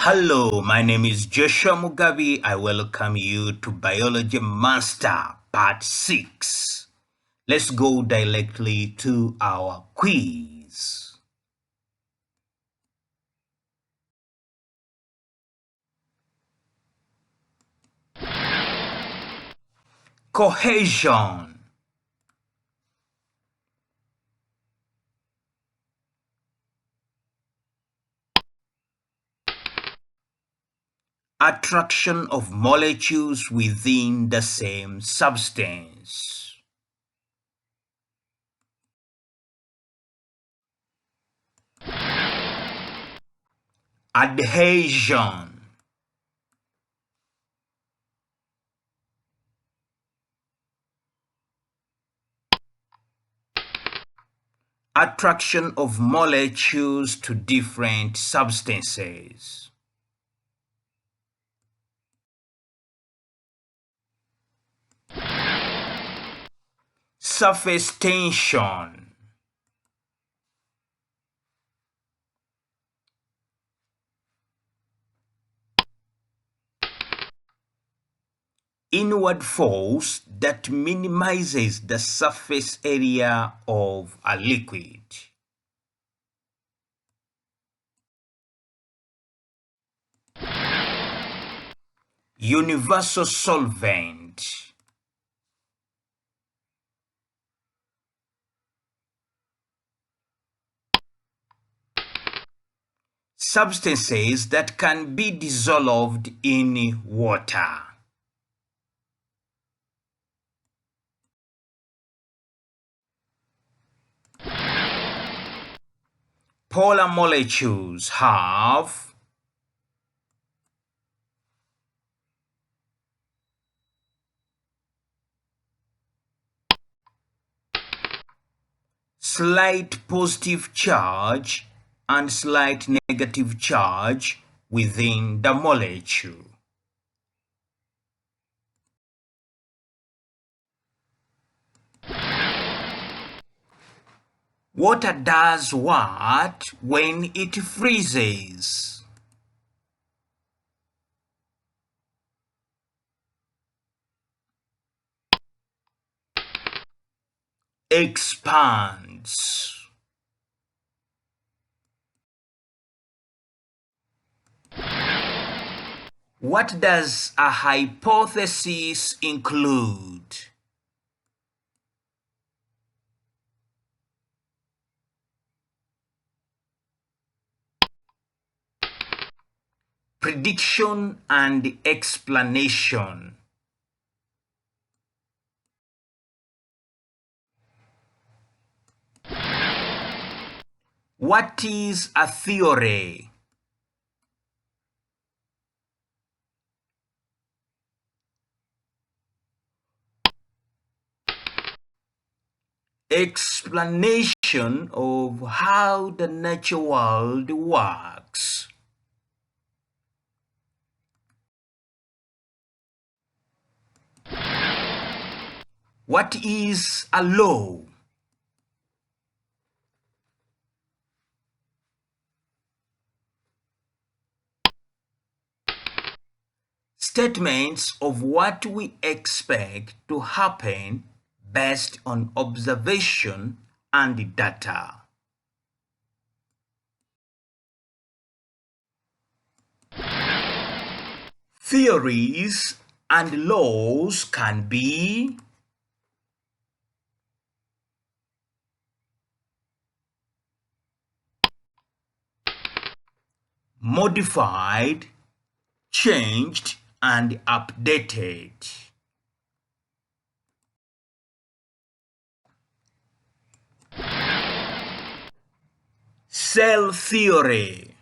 Hello, my name is Joshua Mugabi. I welcome you to Biology Master Part 6. Let's go directly to our quiz. Cohesion. Attraction of molecules within the same substance. Adhesion. Attraction of molecules to different substances. Surface tension. Inward force that minimizes the surface area of a liquid. Universal solvent. Substances that can be dissolved in water. Polar molecules have slight positive charge and slight negative charge within the molecule. Water does what when it freezes? Expands. What does a hypothesis include? Prediction and explanation. What is a theory? Explanation of how the natural world works. What is a law? Statements of what we expect to happen based on observation and data. Theories and laws can be modified, changed, and updated. Cell theory.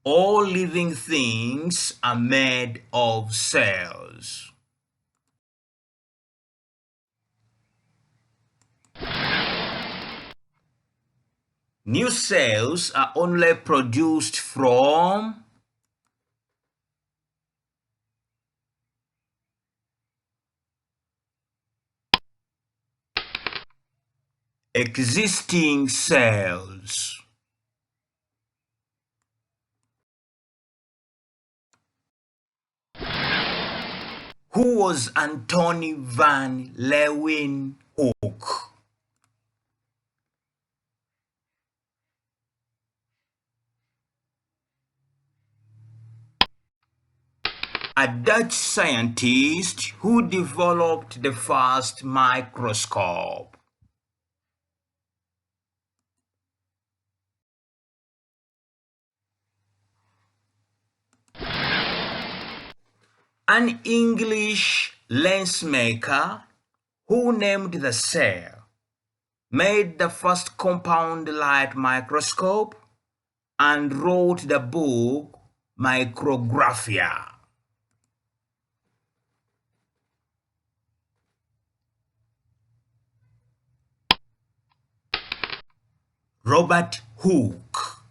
All living things are made of cells. New cells are only produced from Existing cells. Who was Antonie Van Leeuwenhoek? A Dutch scientist who developed the first microscope. An English lensmaker who named the cell, made the first compound light microscope, and wrote the book Micrographia. Robert Hooke.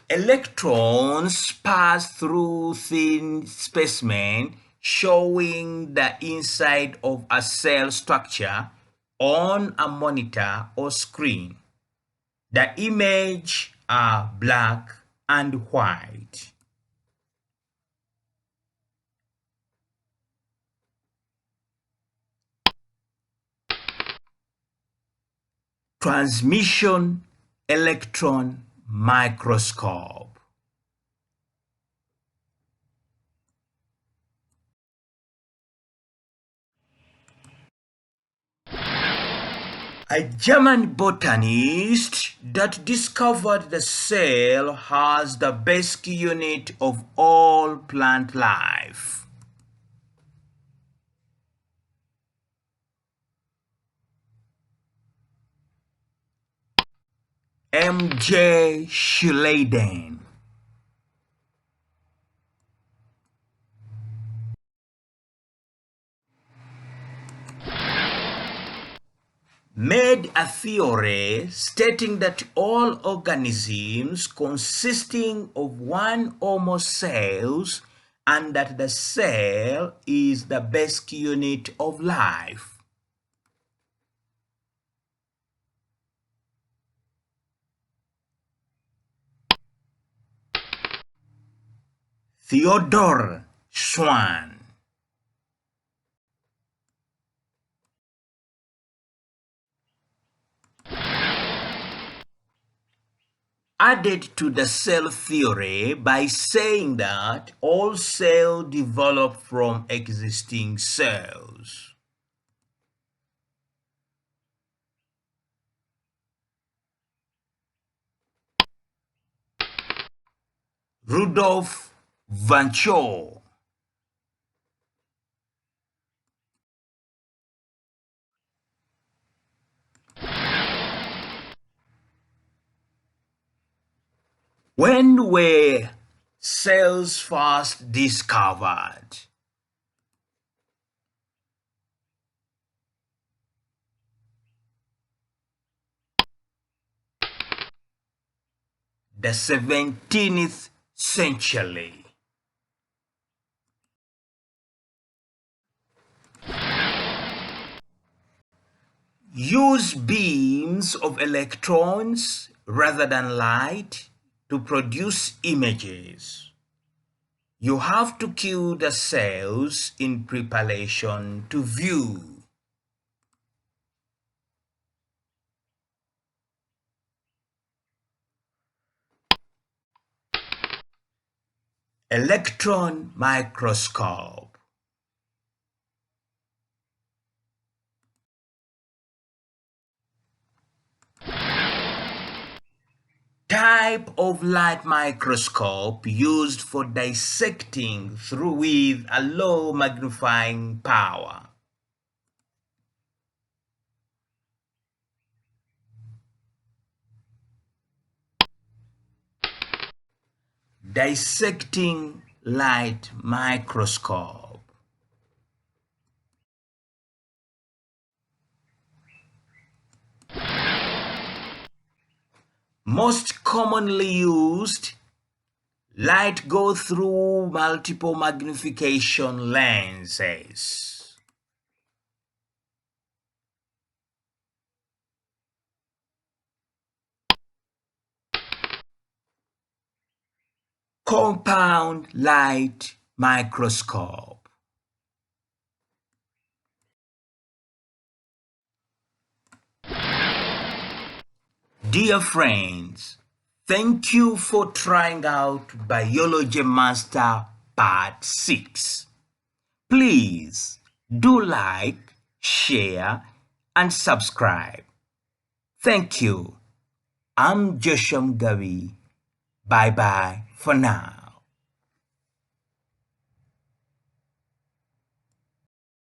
Electrons pass through thin specimen showing the inside of a cell structure on a monitor or screen. The images are black and white. Transmission electron microscope. A German botanist that discovered the cell has the basic unit of all plant life. M.J. Schleiden. Made a theory stating that all organisms consisting of one or more cells and that the cell is the basic unit of life. Theodore Schwann. Added to the cell theory by saying that all cells develop from existing cells. Rudolf Virchow. When were cells first discovered? The 17th century. Use beams of electrons rather than light to produce images. You have to kill the cells in preparation to view. Electron microscope. Type of light microscope used for dissecting through with a low magnifying power. Dissecting light microscope. Most commonly used Light goes through multiple magnification lenses. Compound light microscope. Dear friends, thank you for trying out Biology Master Part 6. Please do like, share, and subscribe. Thank you. I'm Joshua Mugabi. Bye-bye for now.